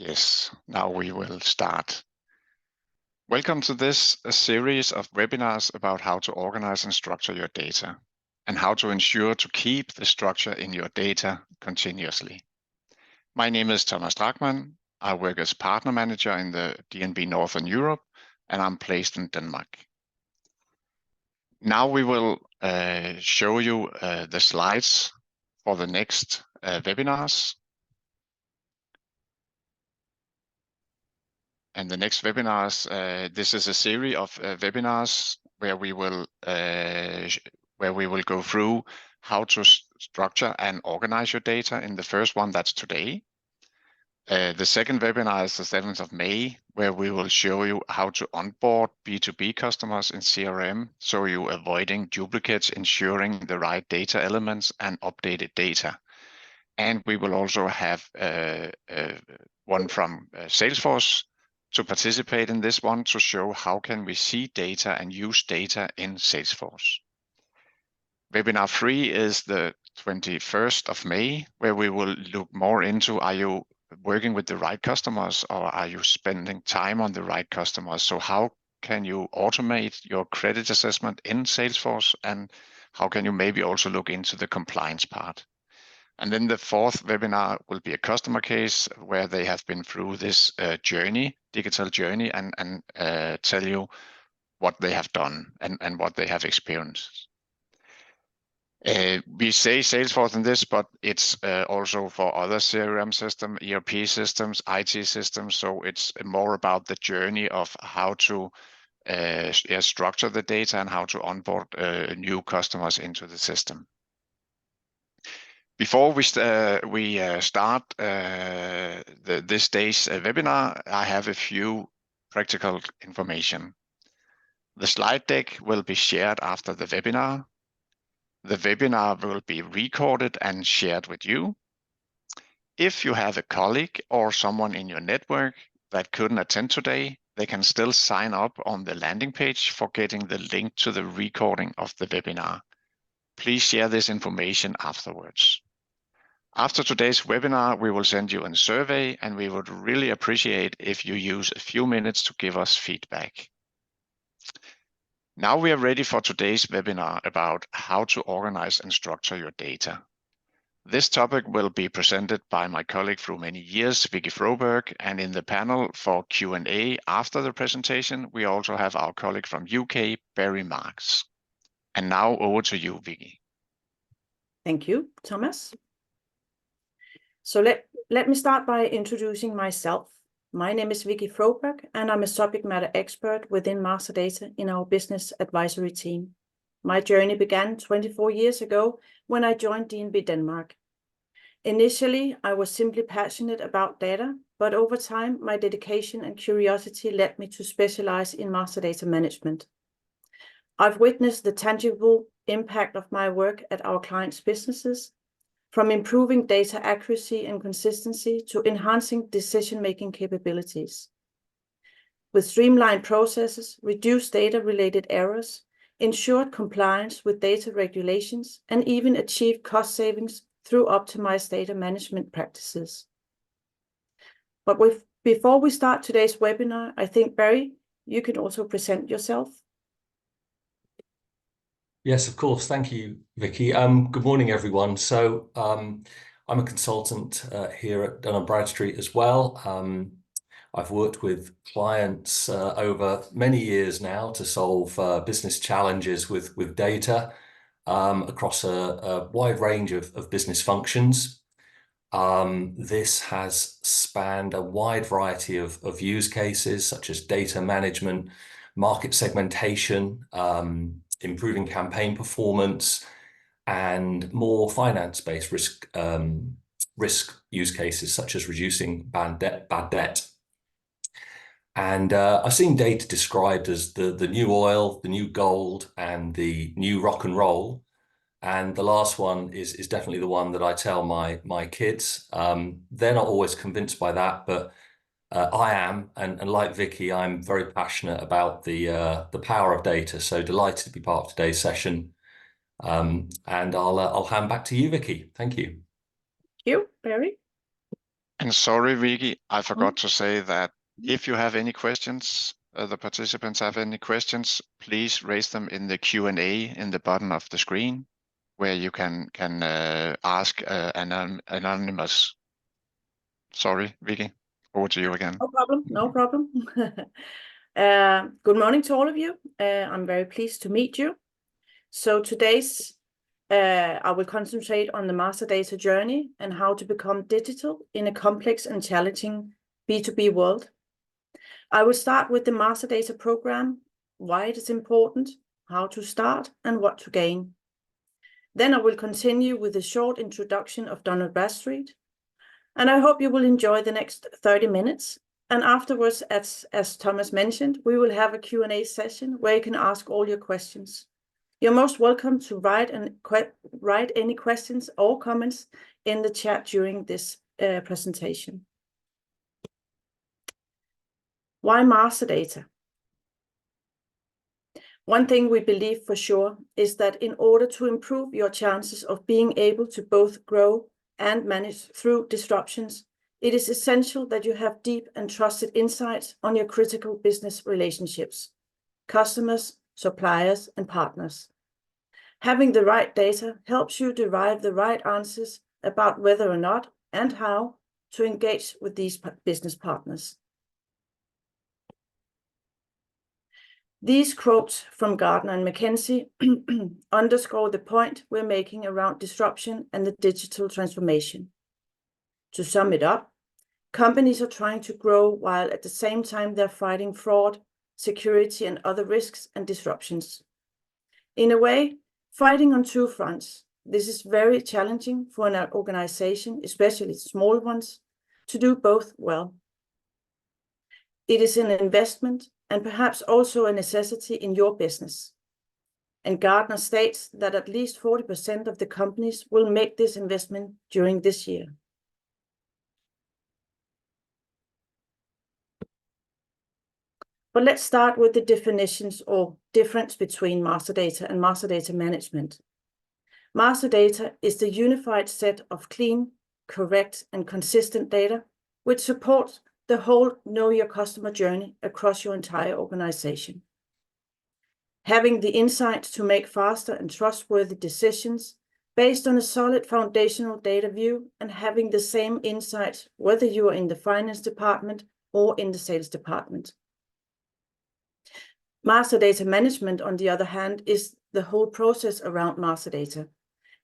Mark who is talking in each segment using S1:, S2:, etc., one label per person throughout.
S1: Yes, now we will start. Welcome to this series of webinars about how to organize and structure your data and how to ensure to keep the structure in your data continuously. My name is Thomas Drachmann. I work as partner manager in the DNB Northern Europe, and I'm placed in Denmark. Now we will show you the slides for the next webinars. And the next webinars, this is a series of webinars where we will go through how to structure and organize your data. In the first one, that's today. The second webinar is the 7th of May, where we will show you how to onboard B2B customers in CRM, so you're avoiding duplicates, ensuring the right data elements and updated data. And we will also have one from Salesforce to participate in this one to show how can we see data and use data in Salesforce. Webinar 3 is the 21st of May, where we will look more into, are you working with the right customers or are you spending time on the right customers? So how can you automate your credit assessment in Salesforce, and how can you maybe also look into the compliance part? And then the fourth webinar will be a customer case where they have been through this digital journey, and tell you what they have done and what they have experienced. We say Salesforce in this, but it's also for other CRM system, ERP systems, IT systems. So it's more about the journey of how to structure the data and how to onboard new customers into the system. Before we start this day's webinar, I have a few practical information. The slide deck will be shared after the webinar. The webinar will be recorded and shared with you. If you have a colleague or someone in your network that couldn't attend today, they can still sign up on the landing page for getting the link to the recording of the webinar. Please share this information afterwards. After today's webinar, we will send you a survey, and we would really appreciate if you use a few minutes to give us feedback. Now we are ready for today's webinar about how to organize and structure your data. This topic will be presented by my colleague through many years, Viky Froberg, and in the panel for Q&A after the presentation, we also have our colleague from UK, Barry Marks. And now over to you, Viky.
S2: Thank you, Thomas. So let me start by introducing myself. My name is Viky Froberg, and I'm a subject matter expert within master data in our business advisory team. My journey began 24 years ago when I joined DNB Denmark. Initially, I was simply passionate about data, but over time, my dedication and curiosity led me to specialize in master data management. I've witnessed the tangible impact of my work at our clients' businesses, from improving data accuracy and consistency to enhancing decision-making capabilities. With streamlined processes, reduced data-related errors, ensured compliance with data regulations, and even achieved cost savings through optimized data management practices. But before we start today's webinar, I think, Barry, you can also present yourself.
S3: Yes, of course. Thank you, Vicky. Good morning, everyone. So I'm a consultant here at Dun & Bradstreet as well. I've worked with clients over many years now to solve business challenges with data across a wide range of business functions. This has spanned a wide variety of use cases, such as data management, market segmentation, improving campaign performance, and more finance-based risk use cases, such as reducing bad debt. And I've seen data described as the new oil, the new gold, and the new rock and roll. And the last one is definitely the one that I tell my kids. They're not always convinced by that, but I am, and like Vicky, I'm very passionate about the power of data. So delighted to be part of today's session. And I'll hand back to you, Vicky. Thank you.
S2: Thank you, Barry.
S1: And sorry, Viky, I forgot to say that if you have any questions, the participants have any questions, please raise them in the Q&A in the bottom of the screen, where you can ask anonymous. Sorry, Viky, over to you again.
S2: No problem, no problem. Good morning to all of you. I'm very pleased to meet you. So today's I will concentrate on the master data journey and how to become digital in a complex and challenging B2B world. I will start with the master data program, why it is important, how to start, and what to gain. Then I will continue with a short introduction of Dun & Bradstreet, and I hope you will enjoy the next 30 minutes. And afterwards, as Thomas mentioned, we will have a Q&A session where you can ask all your questions. You're most welcome to write any questions or comments in the chat during this presentation. Why master data? One thing we believe for sure is that in order to improve your chances of being able to both grow and manage through disruptions, it is essential that you have deep and trusted insights on your critical business relationships, customers, suppliers, and partners. Having the right data helps you derive the right answers about whether or not and how to engage with these business partners. These quotes from Gartner and McKinsey underscore the point we're making around disruption and the digital transformation. To sum it up, companies are trying to grow while at the same time they're fighting fraud, security, and other risks and disruptions. In a way, fighting on two fronts. This is very challenging for an organization, especially small ones, to do both well. It is an investment and perhaps also a necessity in your business. And Gartner states that at least 40% of the companies will make this investment during this year. But let's start with the definitions or difference between master data and master data management. Master data is the unified set of clean, correct, and consistent data which supports the whole know your customer journey across your entire organization. Having the insight to make faster and trustworthy decisions based on a solid foundational data view and having the same insights whether you are in the finance department or in the sales department. Master data management, on the other hand, is the whole process around master data.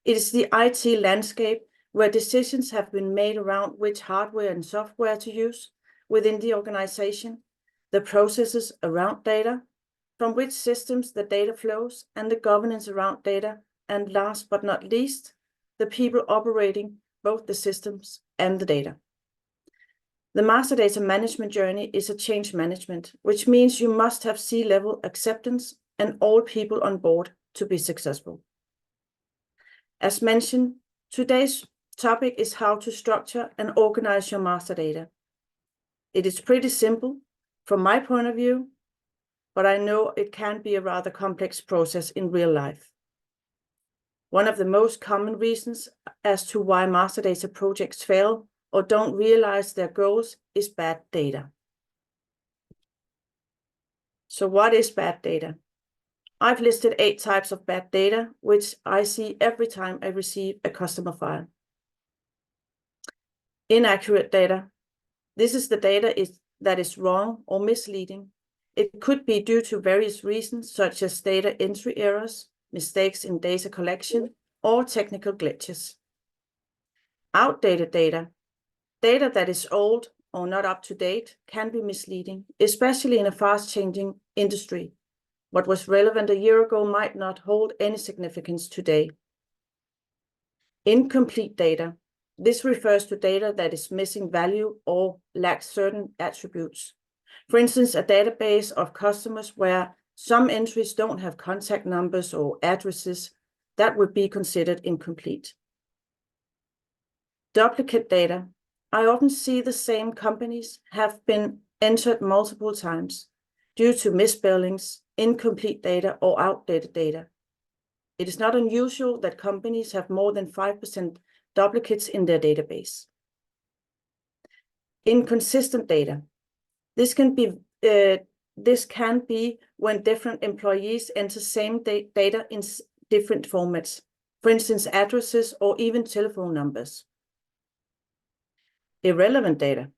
S2: It is the IT landscape where decisions have been made around which hardware and software to use within the organization, the processes around data, from which systems the data flows, and the governance around data, and last but not least, the people operating both the systems and the data. The master data management journey is a change management, which means you must have C-level acceptance and all people on board to be successful. As mentioned, today's topic is how to structure and organize your master data. It is pretty simple from my point of view, but I know it can be a rather complex process in real life. One of the most common reasons as to why master data projects fail or don't realize their goals is bad data. So what is bad data? I've listed 8 types of bad data, which I see every time I receive a customer file. Inaccurate data. This is the data that is wrong or misleading. It could be due to various reasons, such as data entry errors, mistakes in data collection, or technical glitches. Outdated data. Data that is old or not up to date can be misleading, especially in a fast-changing industry. What was relevant a year ago might not hold any significance today. Incomplete data. This refers to data that is missing value or lacks certain attributes. For instance, a database of customers where some entries don't have contact numbers or addresses, that would be considered incomplete. Duplicate data. I often see the same companies have been entered multiple times due to misspellings, incomplete data, or outdated data. It is not unusual that companies have more than 5% duplicates in their database. Inconsistent data. This can be when different employees enter same data in different formats, for instance, addresses or even telephone numbers. Irrelevant data.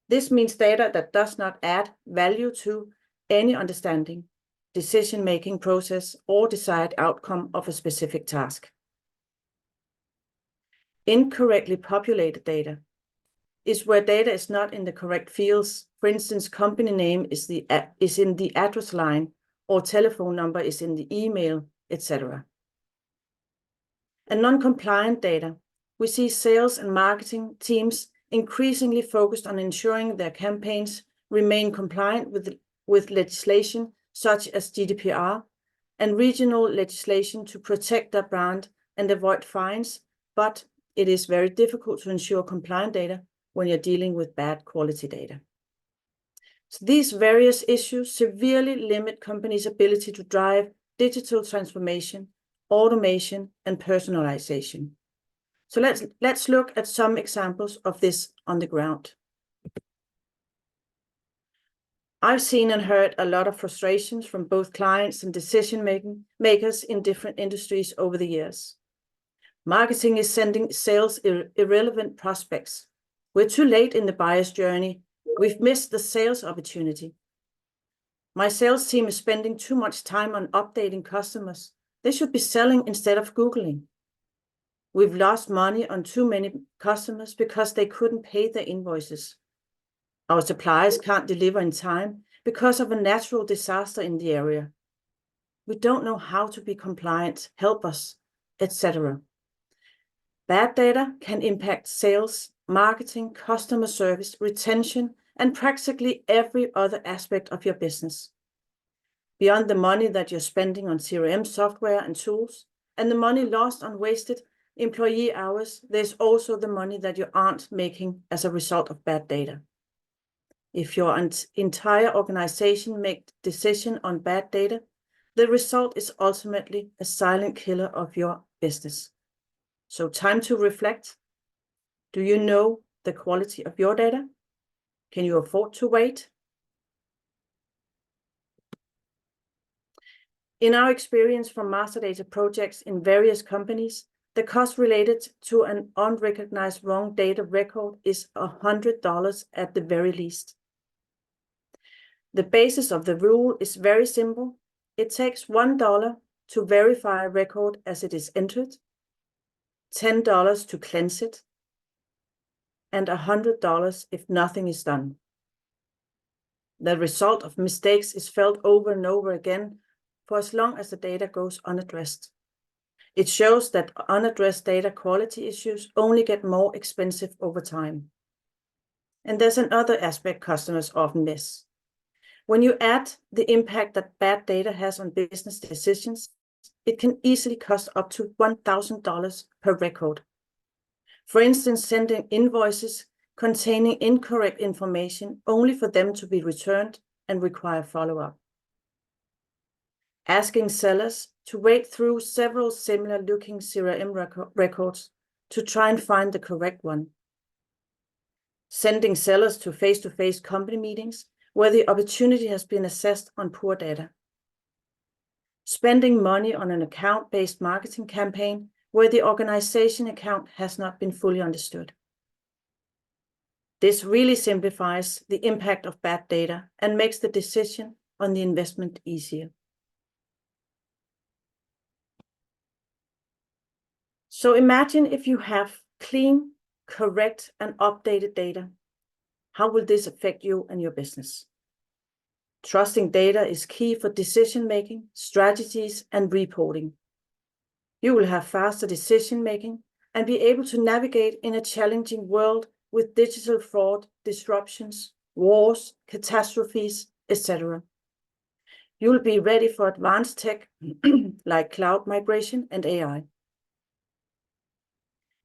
S2: This means data that does not add value to any understanding, decision-making process, or desired outcome of a specific task. Incorrectly populated data is where data is not in the correct fields. For instance, company name is in the address line, or telephone number is in the email, etc. And non-compliant data. We see sales and marketing teams increasingly focused on ensuring their campaigns remain compliant with legislation such as GDPR and regional legislation to protect their brand and avoid fines, but it is very difficult to ensure compliant data when you're dealing with bad quality data. So these various issues severely limit companies' ability to drive digital transformation, automation, and personalization. So let's look at some examples of this on the ground. I've seen and heard a lot of frustrations from both clients and decision makers in different industries over the years. Marketing is sending sales irrelevant prospects. We're too late in the buyer's journey. We've missed the sales opportunity. My sales team is spending too much time on updating customers. They should be selling instead of Googling. We've lost money on too many customers because they couldn't pay their invoices. Our suppliers can't deliver in time because of a natural disaster in the area. We don't know how to be compliant, help us, etc. Bad data can impact sales, marketing, customer service, retention, and practically every other aspect of your business. Beyond the money that you're spending on CRM software and tools, and the money lost on wasted employee hours, there's also the money that you aren't making as a result of bad data. If your entire organization makes decisions on bad data, the result is ultimately a silent killer of your business. So time to reflect. Do you know the quality of your data? Can you afford to wait? In our experience from master data projects in various companies, the cost related to an unrecognized wrong data record is $100 at the very least. The basis of the rule is very simple. It takes $1 to verify a record as it is entered, $10 to cleanse it, and $100 if nothing is done. The result of mistakes is felt over and over again for as long as the data goes unaddressed. It shows that unaddressed data quality issues only get more expensive over time. And there's another aspect customers often miss. When you add the impact that bad data has on business decisions, it can easily cost up to $1,000 per record. For instance, sending invoices containing incorrect information only for them to be returned and require follow-up. Asking sellers to wade through several similar-looking CRM records to try and find the correct one. Sending sellers to face-to-face company meetings where the opportunity has been assessed on poor data. Spending money on an account-based marketing campaign where the organization account has not been fully understood. This really simplifies the impact of bad data and makes the decision on the investment easier. So imagine if you have clean, correct, and updated data. How will this affect you and your business? Trusting data is key for decision-making, strategies, and reporting. You will have faster decision-making and be able to navigate in a challenging world with digital fraud, disruptions, wars, catastrophes, etc. You will be ready for advanced tech like cloud migration and AI.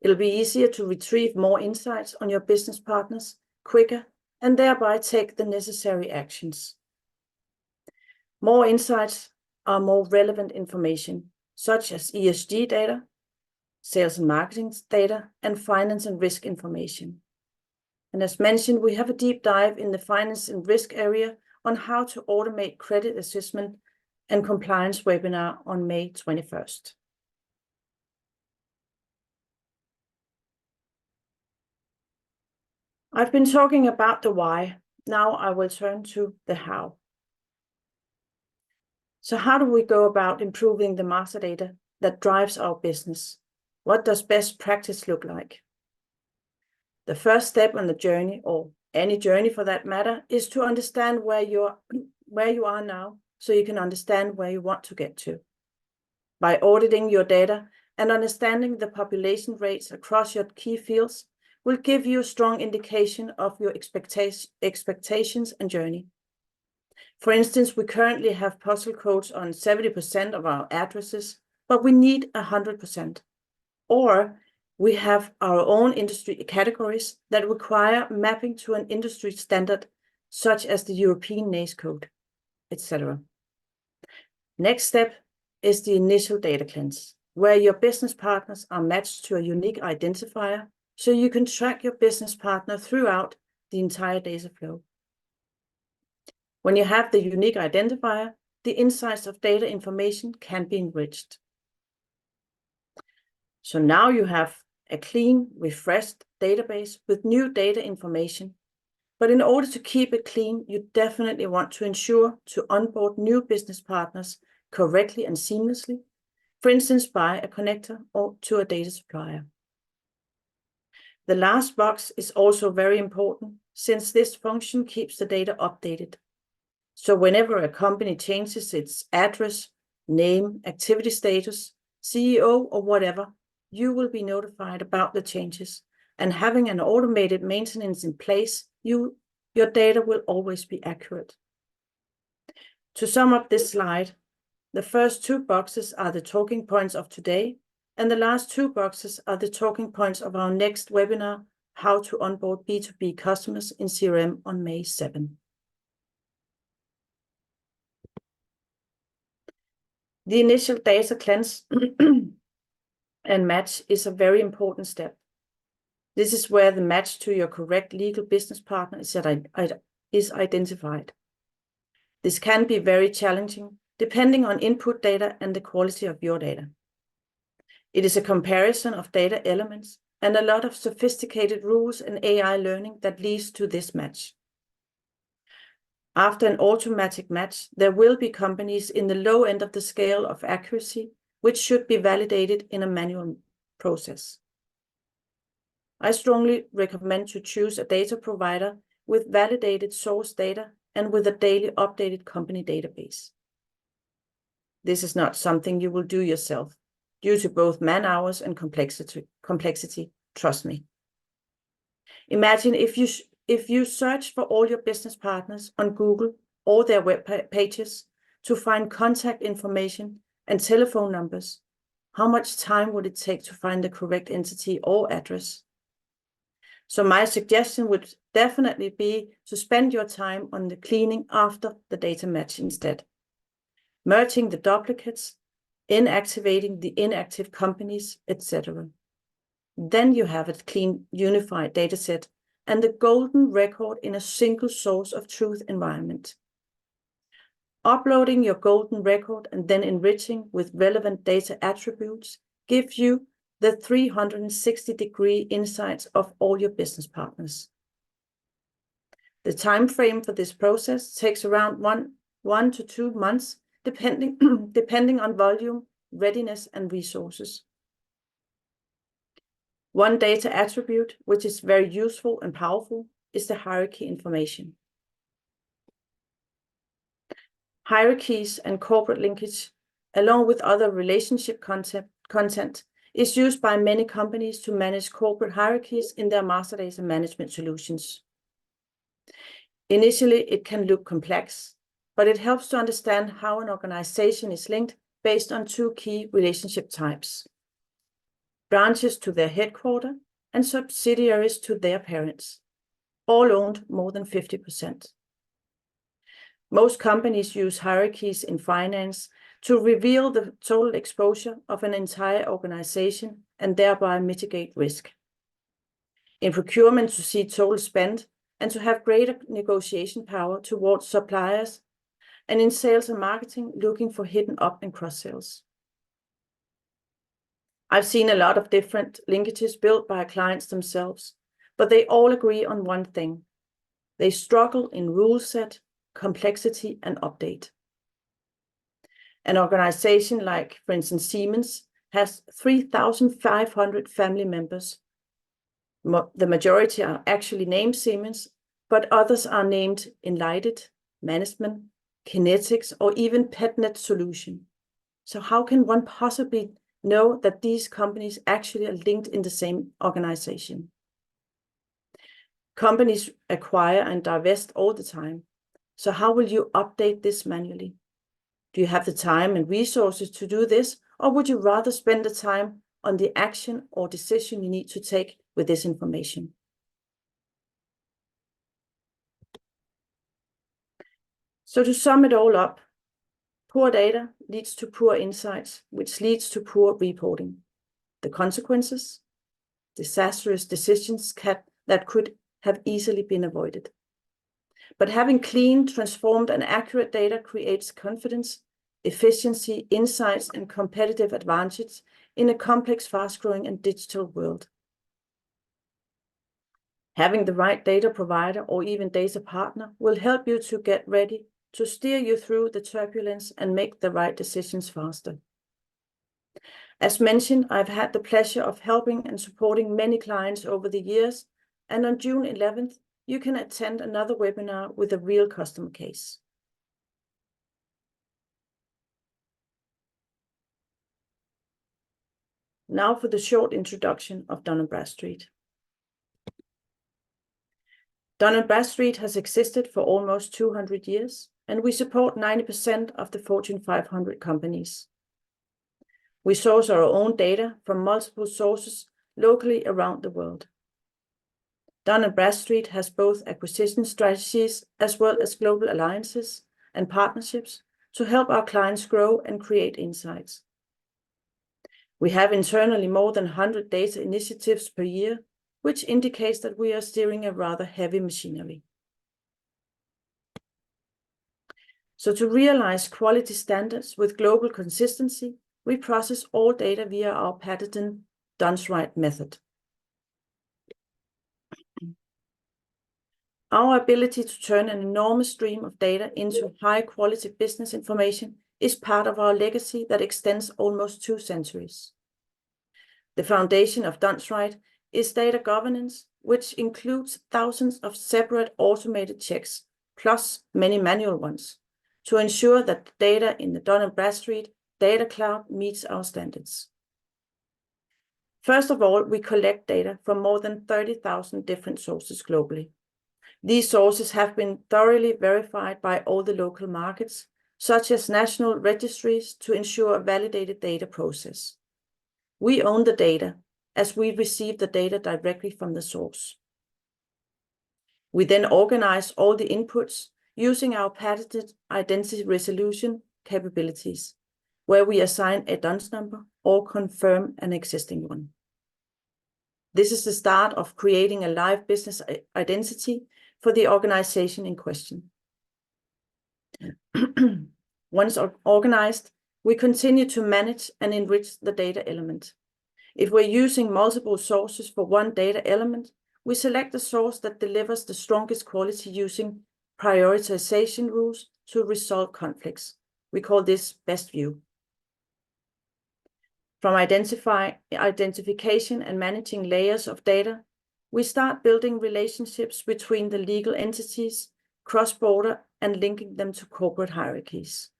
S2: It'll be easier to retrieve more insights on your business partners quicker and thereby take the necessary actions. More insights are more relevant information, such as ESG data, sales and marketing data, and finance and risk information. And as mentioned, we have a deep dive in the finance and risk area on how to automate credit assessment and compliance webinar on May 21st. I've been talking about the why. Now I will turn to the how. So how do we go about improving the master data that drives our business? What does best practice look like? The first step on the journey, or any journey for that matter, is to understand where you are now, so you can understand where you want to get to. By auditing your data and understanding the population rates across your key fields will give you a strong indication of your expectations and journey. For instance, we currently have postal codes on 70% of our addresses, but we need 100%. Or we have our own industry categories that require mapping to an industry standard, such as the European NACE code, etc. Next step is the initial data cleanse, where your business partners are matched to a unique identifier, so you can track your business partner throughout the entire data flow. When you have the unique identifier, the insights of data information can be enriched. So now you have a clean, refreshed database with new data information. But in order to keep it clean, you definitely want to ensure to onboard new business partners correctly and seamlessly, for instance, by a connector or to a data supplier. The last box is also very important, since this function keeps the data updated. So whenever a company changes its address, name, activity status, CEO, or whatever, you will be notified about the changes, and having an automated maintenance in place, your data will always be accurate. To sum up this slide, the first two boxes are the talking points of today, and the last two boxes are the talking points of our next webinar, How to Onboard B2B Customers in CRM on May 7. The initial data cleanse and match is a very important step. This is where the match to your correct legal business partner is identified. This can be very challenging, depending on input data and the quality of your data. It is a comparison of data elements and a lot of sophisticated rules and AI learning that leads to this match. After an automatic match, there will be companies in the low end of the scale of accuracy, which should be validated in a manual process. I strongly recommend to choose a data provider with validated source data and with a daily updated company database. This is not something you will do yourself, due to both man-hours and complexity, trust me. Imagine if you search for all your business partners on Google or their web pages to find contact information and telephone numbers, how much time would it take to find the correct entity or address? So my suggestion would definitely be to spend your time on the cleaning after the data match instead, merging the duplicates, inactivating the inactive companies, etc. Then you have a clean, unified data set and the golden record in a single source of truth environment. Uploading your golden record and then enriching with relevant data attributes gives you the 360-degree insights of all your business partners. The time frame for this process takes around one to 2 months, depending on volume, readiness, and resources. One data attribute, which is very useful and powerful, is the hierarchy information. Hierarchies and corporate linkage, along with other relationship content, is used by many companies to manage corporate hierarchies in their master data management solutions. Initially, it can look complex, but it helps to understand how an organization is linked based on 2 key relationship types: branches to their headquarters and subsidiaries to their parents, all owned more than 50%. Most companies use hierarchies in finance to reveal the total exposure of an entire organization and thereby mitigate risk. in procurement to see total spend and to have greater negotiation power towards suppliers, and in sales and marketing, looking for hidden up and cross sales. I've seen a lot of different linkages built by clients themselves, but they all agree on one thing. They struggle in rule set, complexity, and update. An organization like, for instance, Siemens has 3,500 family members. The majority are actually named Siemens, but others are named Enlighted, Management, Kinetics, or even PetNet Solution. So how can one possibly know that these companies actually are linked in the same organization? Companies acquire and divest all the time. So how will you update this manually? Do you have the time and resources to do this, or would you rather spend the time on the action or decision you need to take with this information? So to sum it all up, poor data leads to poor insights, which leads to poor reporting. The consequences? Disastrous decisions that could have easily been avoided. But having clean, transformed, and accurate data creates confidence, efficiency, insights, and competitive advantage in a complex, fast-growing, and digital world. Having the right data provider or even data partner will help you to get ready to steer you through the turbulence and make the right decisions faster. As mentioned, I've had the pleasure of helping and supporting many clients over the years, and on June 11th, you can attend another webinar with a real customer case. Now for the short introduction of Dun & Bradstreet. Dun & Bradstreet has existed for almost 200 years, and we support 90% of the Fortune 500 companies. We source our own data from multiple sources locally around the world. Dun & Bradstreet has both acquisition strategies as well as global alliances and partnerships to help our clients grow and create insights. We have internally more than 100 data initiatives per year, which indicates that we are steering a rather heavy machinery. So to realize quality standards with global consistency, we process all data via our patented Done-Right method. Our ability to turn an enormous stream of data into high-quality business information is part of our legacy that extends almost 2 centuries. The foundation of Done-Right is data governance, which includes thousands of separate automated checks, plus many manual ones, to ensure that the data in the Dun & Bradstreet data cloud meets our standards. First of all, we collect data from more than 30,000 different sources globally. These sources have been thoroughly verified by all the local markets, such as national registries, to ensure a validated data process. We own the data, as we receive the data directly from the source. We then organize all the inputs using our patented identity resolution capabilities, where we assign a DUNS number or confirm an existing one. This is the start of creating a live business identity for the organization in question. Once organized, we continue to manage and enrich the data element. If we're using multiple sources for one data element, we select the source that delivers the strongest quality using prioritization rules to resolve conflicts. We call this best view. From identification and managing layers of data, we start building relationships between the legal entities, cross-border, and linking them to corporate hierarchies.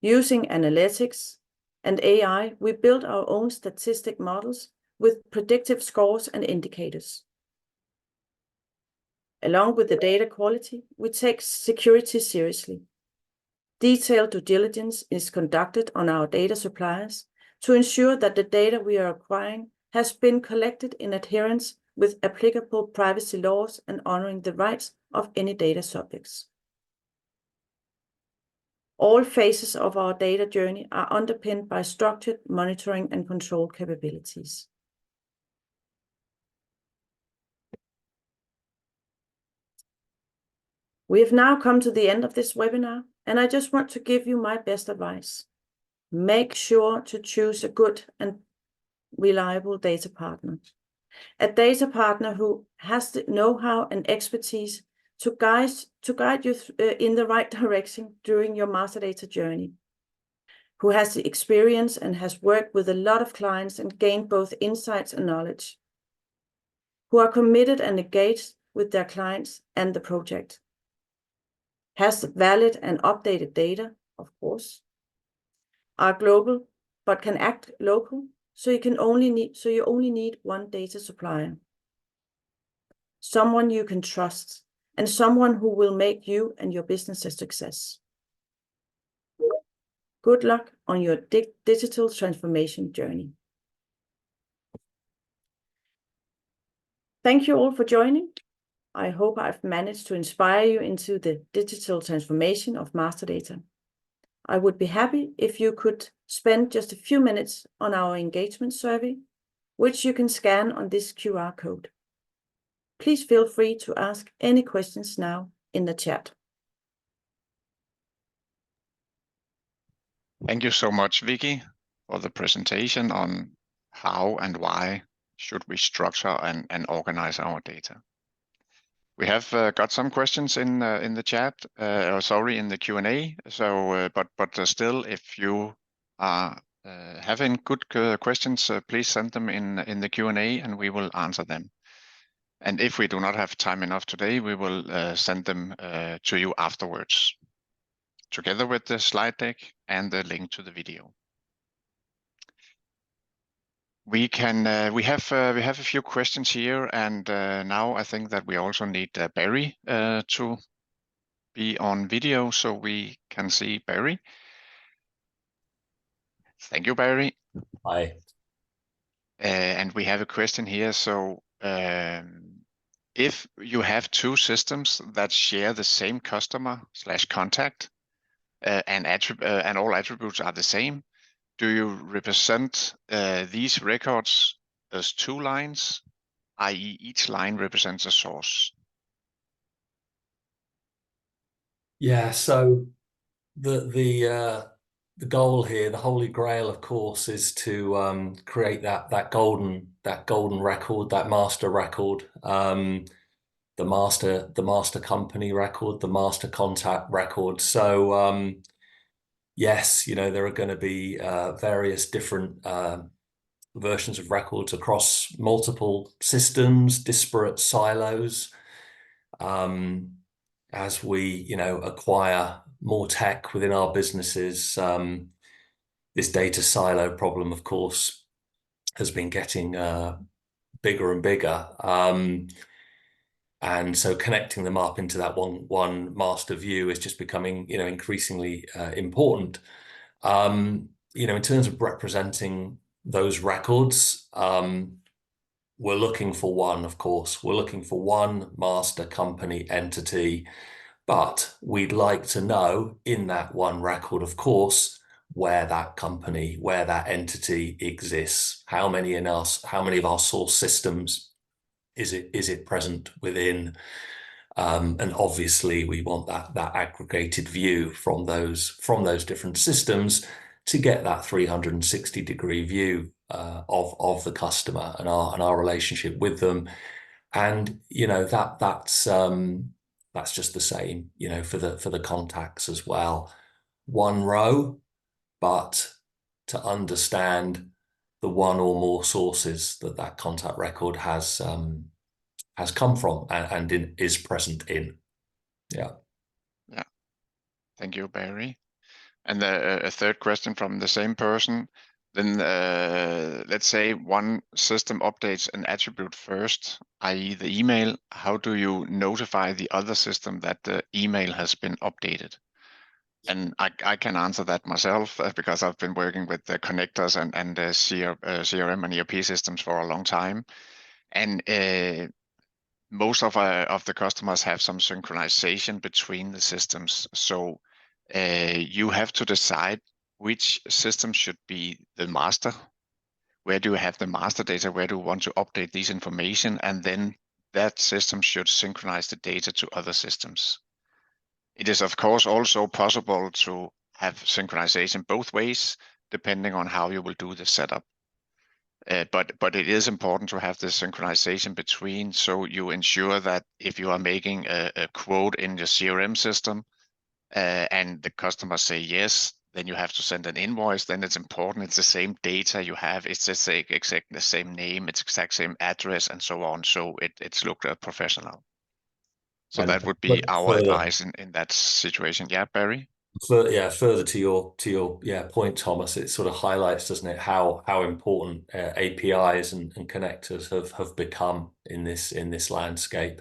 S2: Using analytics and AI, we build our own statistic models with predictive scores and indicators. Along with the data quality, we take security seriously. Detailed due diligence is conducted on our data suppliers to ensure that the data we are acquiring has been collected in adherence with applicable privacy laws and honoring the rights of any data subjects. All phases of our data journey are underpinned by structured monitoring and control capabilities. We have now come to the end of this webinar, and I just want to give you my best advice. Make sure to choose a good and reliable data partner. A data partner who has the know-how and expertise to guide you in the right direction during your master data journey, who has the experience and has worked with a lot of clients and gained both insights and knowledge, who are committed and engaged with their clients and the project, has valid and updated data, of course, are global but can act local, so you only need one data supplier, someone you can trust, and someone who will make you and your business a success. Good luck on your digital transformation journey. Thank you all for joining. I hope I've managed to inspire you into the digital transformation of master data. I would be happy if you could spend just a few minutes on our engagement survey, which you can scan on this QR code. Please feel free to ask any questions now in the chat.
S1: Thank you so much, Viky, for the presentation on how and why should we structure and organize our data. We have got some questions in the chat, in the Q&A. So, but still, if you are having good questions, please send them in the Q&A, and we will answer them. And if we do not have time enough today, we will send them to you afterwards, together with the slide deck and the link to the video. We have a few questions here, and now I think that we also need Barry to be on video so we can see Barry. Thank you, Barry.
S3: Hi.
S1: And we have a question here. So if you have two systems that share the same customer/contact and all attributes are the same, do you represent these records as two lines, i.e. each line represents a source?
S3: Yeah, so the goal here, the holy grail, of course, is to create that golden record, that master record, the master company record, the master contact record. So yes, there are going to be various different versions of records across multiple systems, disparate silos. As we, acquire more tech within our businesses, this data silo problem, of course, has been getting bigger and bigger. And so connecting them up into that one master view is just becoming, increasingly important. In terms of representing those records, we're looking for one, of course. We're looking for one master company entity, but we'd like to know in that one record, of course, where that company, where that entity exists. How many of our source systems is it present within? And obviously we want that aggregated view from those different systems to get that 360-degree view of the customer and our relationship with them. And that's just the same, for the contacts as well. One row, but to understand the one or more sources that contact record has come from and is present in. Yeah.
S1: Yeah. Thank you, Barry. And a third question from the same person. Then let's say one system updates an attribute first, i.e. the email. How do you notify the other system that the email has been updated? And I can answer that myself because I've been working with the connectors and CRM and ERP systems for a long time. And most of the customers have some synchronization between the systems. So you have to decide which system should be the master. Where do you have the master data? Where do you want to update these information? And then that system should synchronize the data to other systems. It is, of course, also possible to have synchronization both ways, depending on how you will do the setup. But it is important to have this synchronization between, so you ensure that if you are making a quote in your CRM system and the customer say yes, then you have to send an invoice. Then it's important it's the same data you have. It's just exactly the same name, it's exact same address, and so on. So it's looked professional. So
S3: And
S1: that would be our
S3: further,
S1: advice in that situation. Yeah, Barry?
S3: further to your point, Thomas, it sort of highlights, doesn't it, how important APIs and connectors have become in this landscape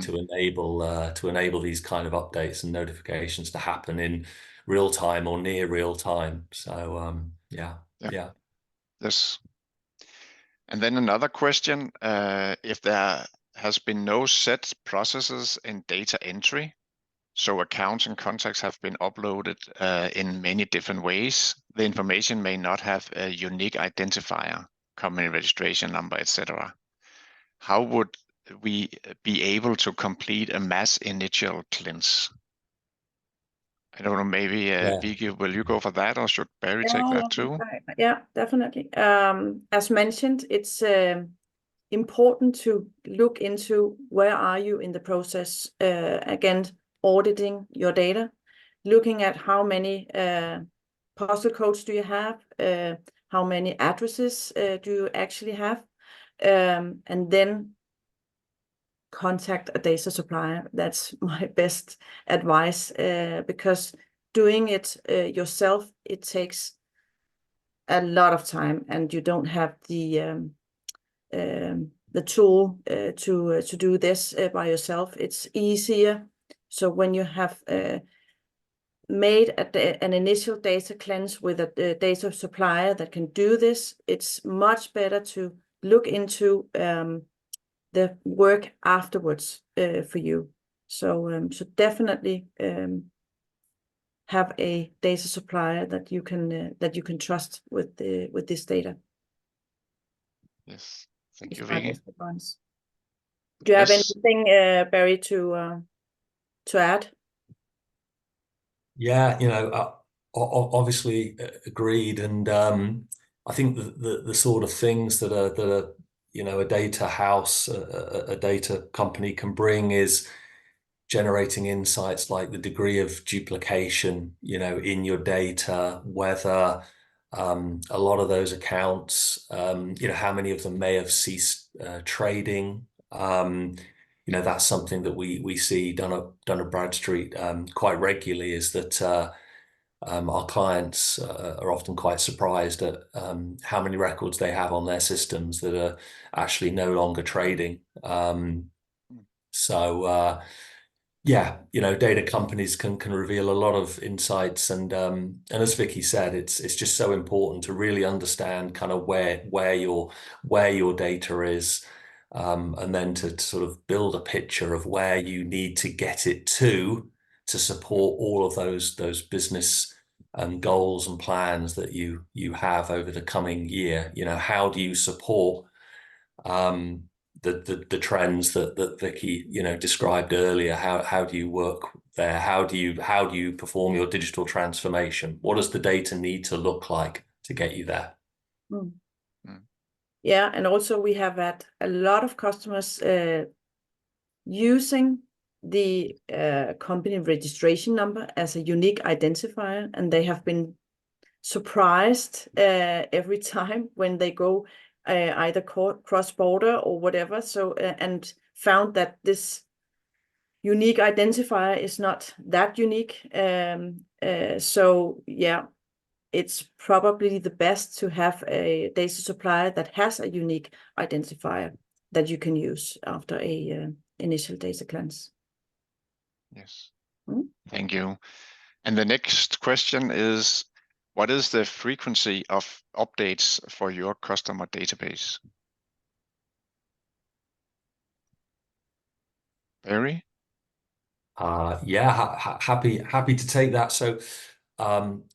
S3: to enable these kind of updates and notifications to happen in real time or near real time. So yeah.
S1: Yes. And then another question, if there has been no set processes in data entry, so accounts and contacts have been uploaded in many different ways, the information may not have a unique identifier, company registration number, etc. How would we be able to complete a mass initial cleanse? I don't know, maybe Viky, will you go for that, or should Barry take that too?
S2: Yeah, definitely. As mentioned, it's important to look into where are you in the process, again, auditing your data, looking at how many postal codes do you have, how many addresses do you actually have, and then contact a data supplier. That's my best advice, because doing it yourself, it takes a lot of time, and you don't have the tool to do this by yourself. It's easier. So when you have made an initial data cleanse with a data supplier that can do this, it's much better to look into the work afterwards for you. So definitely have a data supplier that you can trust with this data.
S1: Yes, thank you, Viky.
S2: Do you have anything, Barry, to add?
S3: Yeah, obviously agreed, and I think the sort of things that are a data house, a data company can bring is generating insights like the degree of duplication, in your data, whether a lot of those accounts, how many of them may have ceased trading. That's something that we see done at Bradstreet quite regularly, is that our clients are often quite surprised at how many records they have on their systems that are actually no longer trading. Yeah, data companies can reveal a lot of insights, and as Vicky said, it's just so important to really understand kind of where your data is, and then to sort of build a picture of where you need to get it to support all of those business goals and plans that you have over the coming year. How do you support the trends that Vicky described earlier? How do you work there? How do you perform your digital transformation? What does the data need to look like to get you there?
S2: Yeah, and also we have had a lot of customers using the company registration number as a unique identifier, and they have been surprised every time when they go either cross-border or whatever, so and found that this unique identifier is not that unique. So yeah, it's probably the best to have a data supplier that has a unique identifier that you can use after a initial data cleanse.
S1: Yes. Thank you. And the next question is, what is the frequency of updates for your customer database? Barry?
S3: Yeah, happy to take that. So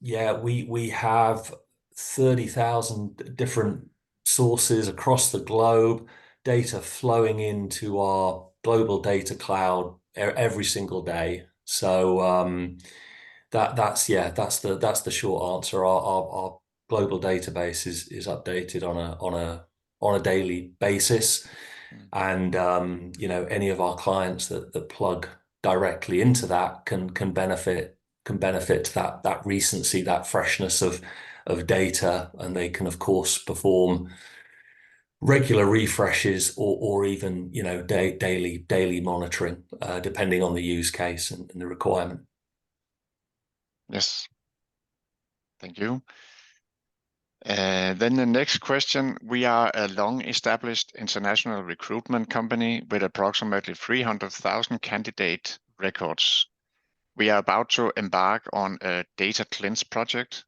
S3: yeah, we have 30,000 different sources across the globe, data flowing into our global data cloud every single day. So that's the short answer. Our global database is updated on a daily basis, and any of our clients that plug directly into that can benefit that recency, that freshness of data, and they can of course perform regular refreshes or even daily monitoring, depending on the use case and the requirement.
S1: Yes, thank you. Then the next question, we are a long-established international recruitment company with approximately 300,000 candidate records. We are about to embark on a data cleanse project.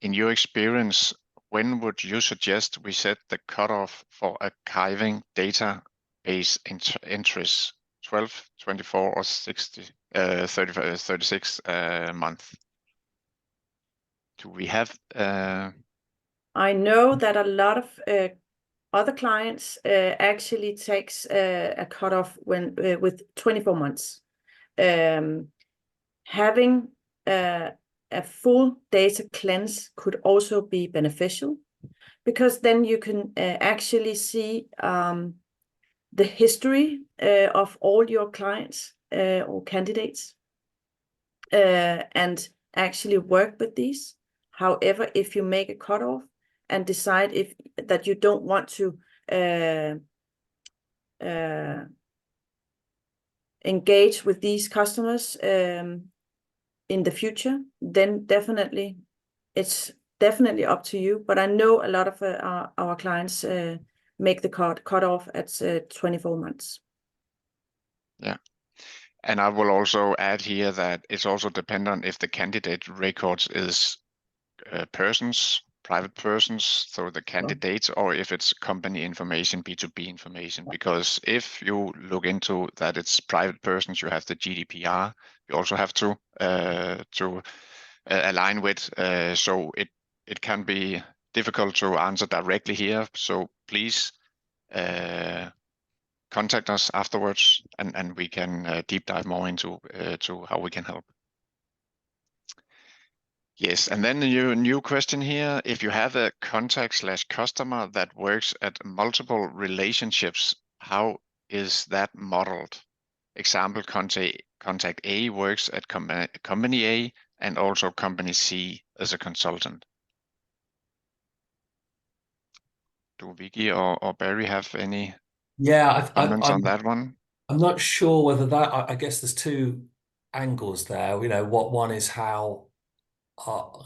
S1: In your experience, when would you suggest we set the cutoff for archiving database entries? 12, 24, or 60, 36 months? Do we have...
S2: I know that a lot of other clients actually takes a cutoff with 24 months. Having a full data cleanse could also be beneficial, because then you can actually see the history of all your clients or candidates and actually work with these. However, if you make a cutoff and decide that you don't want to engage with these customers in the future, then definitely it's definitely up to you. But I know a lot of our clients make the cutoff at 24 months.
S1: Yeah. And I will also add here that it's also dependent if the candidate records is private persons, so the candidates, or if it's company information, B2B information. Because if you look into that it's private persons, you have the GDPR, you also have to align with. So it can be difficult to answer directly here. So please contact us afterwards, and we can deep dive more into to how we can help. Yes, and then the new question here, if you have a contact/customer that works at multiple relationships, how is that modeled? Example, contact A works at company A and also company C as a consultant. Do Viky or Barry have any comments on that one?
S3: I'm not sure whether that, I guess there's two angles there. What one is how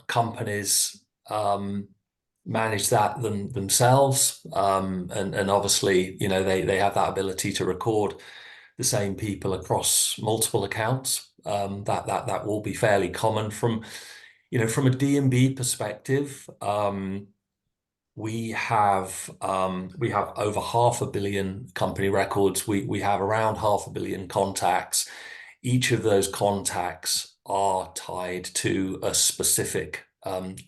S3: companies manage that themselves, and obviously they have that ability to record the same people across multiple accounts. That will be fairly common from a D&B perspective. We have over 500 million company records. We have around 500 million contacts. Each of those contacts are tied to a specific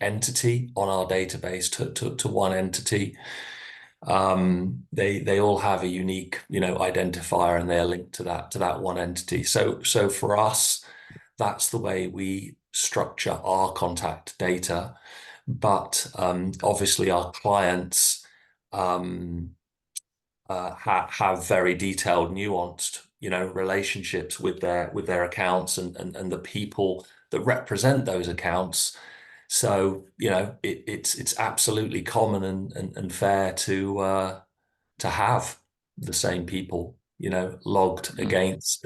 S3: entity on our database, to one entity. They all have a unique identifier, and they're linked to that one entity. So for us, that's the way we structure our contact data. But obviously our clients have very detailed, nuanced relationships with their accounts and the people that represent those accounts. So it's absolutely common and fair to have the same people logged against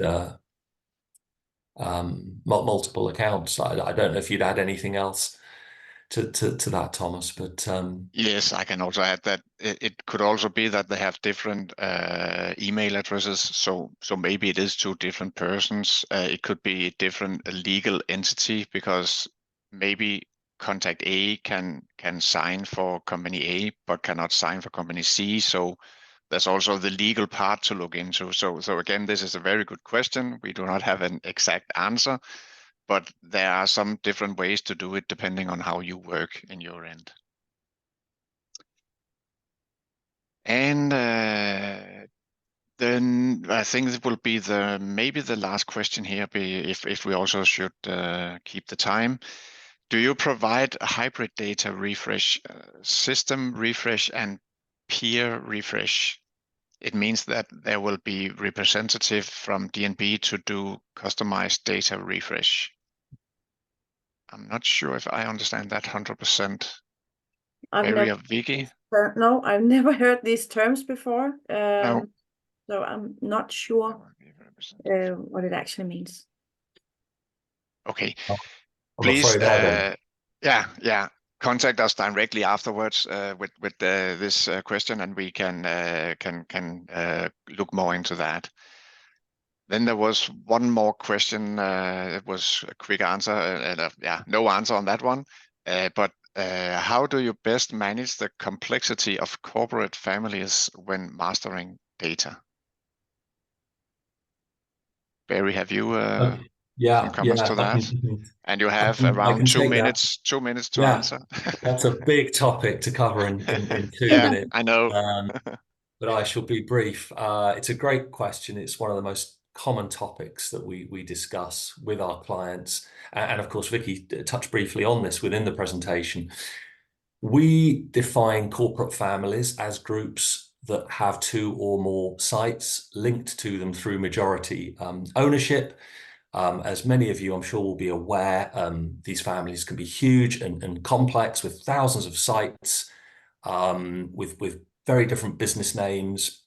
S3: multiple accounts. I don't know if you'd add anything else to that, Thomas, but
S1: yes, I can also add that it could also be that they have different email addresses, so maybe it is two different persons. It could be a different legal entity, because maybe contact A can sign for company A but cannot sign for company C. So there's also the legal part to look into. So again, this is a very good question. We do not have an exact answer, but there are some different ways to do it depending on how you work in your end. And Then I think it will be maybe the last question here, if we also should keep the time. Do you provide a hybrid data refresh, system refresh, and peer refresh? It means that there will be representative from DNB to do customized data refresh. I'm not sure if I understand that 100%. Area of Viky?
S2: No, I've never heard these terms before.
S1: No.
S2: So I'm not sure what it actually means.
S1: Okay.
S3: I'm
S1: Please,
S3: afraid I don't.
S1: yeah, contact us directly afterwards with this question, and we can look more into that. Then there was one more question. It was a quick answer, no answer on that one. But how do you best manage the complexity of corporate families when mastering data? Barry, have you some comments to that? And you have around 2 minutes. 2 minutes to answer.
S3: That's a big topic to cover in 2 minutes.
S1: I know.
S3: But I shall be brief. It's a great question. It's one of the most common topics that we discuss with our clients. And of course, Vicky touched briefly on this within the presentation. We define corporate families as groups that have 2 or more sites linked to them through majority ownership. As many of you, I'm sure, will be aware, these families can be huge and complex with thousands of sites, with very different business names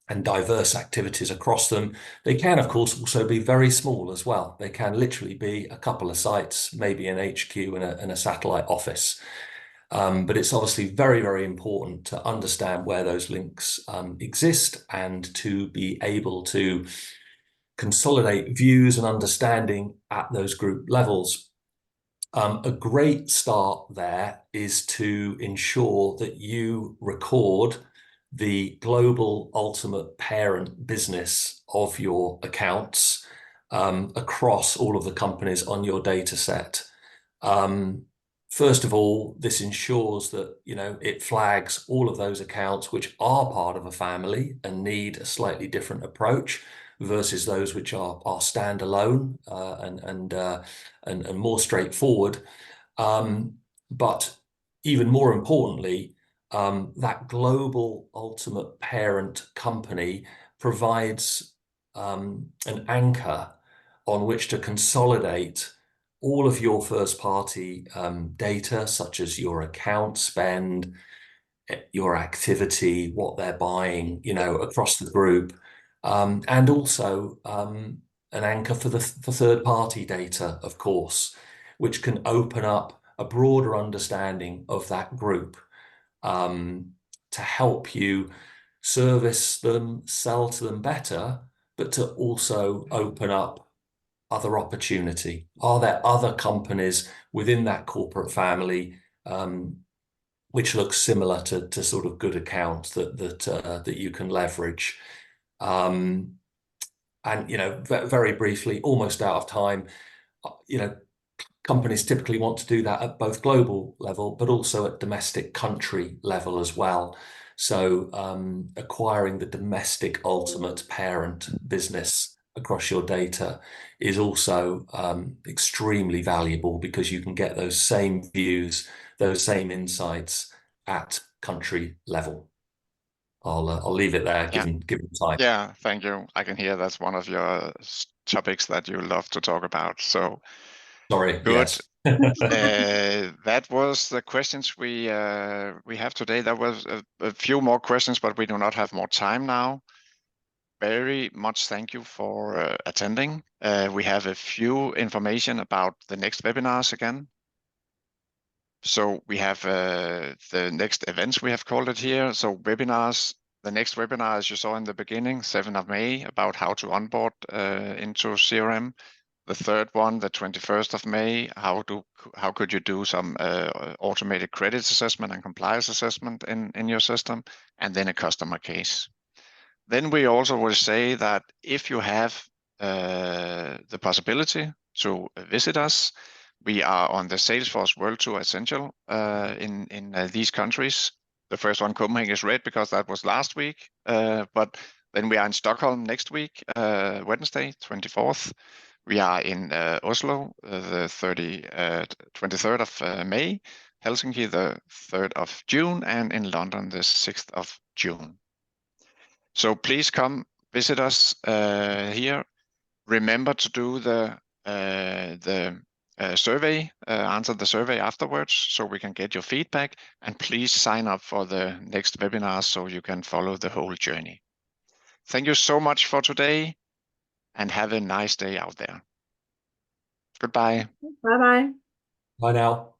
S3: and diverse activities across them. They can, of course, also be very small as well. They can literally be a couple of sites, maybe an HQ and a satellite office. But it's obviously very, very important to understand where those links exist and to be able to consolidate views and understanding at those group levels. A great start there is to ensure that you record the global ultimate parent business of your accounts across all of the companies on your data set. First of all, this ensures that, it flags all of those accounts which are part of a family and need a slightly different approach versus those which are standalone and more straightforward. But even more importantly, that global ultimate parent company provides an anchor on which to consolidate all of your first-party data, such as your account spend, your activity, what they're buying, across the group, and also an anchor for third-party data, of course, which can open up a broader understanding of that group to help you service them, sell to them better, but to also open up other opportunity. Are there other companies within that corporate family which look similar to sort of good accounts that you can leverage? And very briefly, almost out of time, companies typically want to do that at both global level, but also at domestic country level as well. So acquiring the domestic ultimate parent business across your data is also extremely valuable because you can get those same views, those same insights at country level. I'll leave it there, given time.
S1: Yeah, thank you. I can hear that's one of your topics that you love to talk about. So
S3: sorry.
S1: Good.
S3: Yes.
S1: That was the questions we have today. There was a few more questions, but we do not have more time now. Very much thank you for attending. We have a few information about the next webinars again. So we have the next events, we have called it here. So webinars, the next webinar, as you saw in the beginning, 7th of May, about how to onboard into CRM. The third one, the 21st of May, how could you do some automated credit assessment and compliance assessment in your system, and then a customer case. Then we also will say that if you have the possibility to visit us, we are on the Salesforce World Tour Essential in these countries. The first one, Copenhagen, is red because that was last week, but Then we are in Stockholm next week, Wednesday, 24th. We are in Oslo, the 23rd of May, Helsinki, the 3rd of June, and in London, the 6th of June. So please come visit us here. Remember to do the survey, answer the survey afterwards so we can get your feedback, and please sign up for the next webinar so you can follow the whole journey. Thank you so much for today and have a nice day out there. Goodbye.
S2: Bye-bye.
S3: Bye now.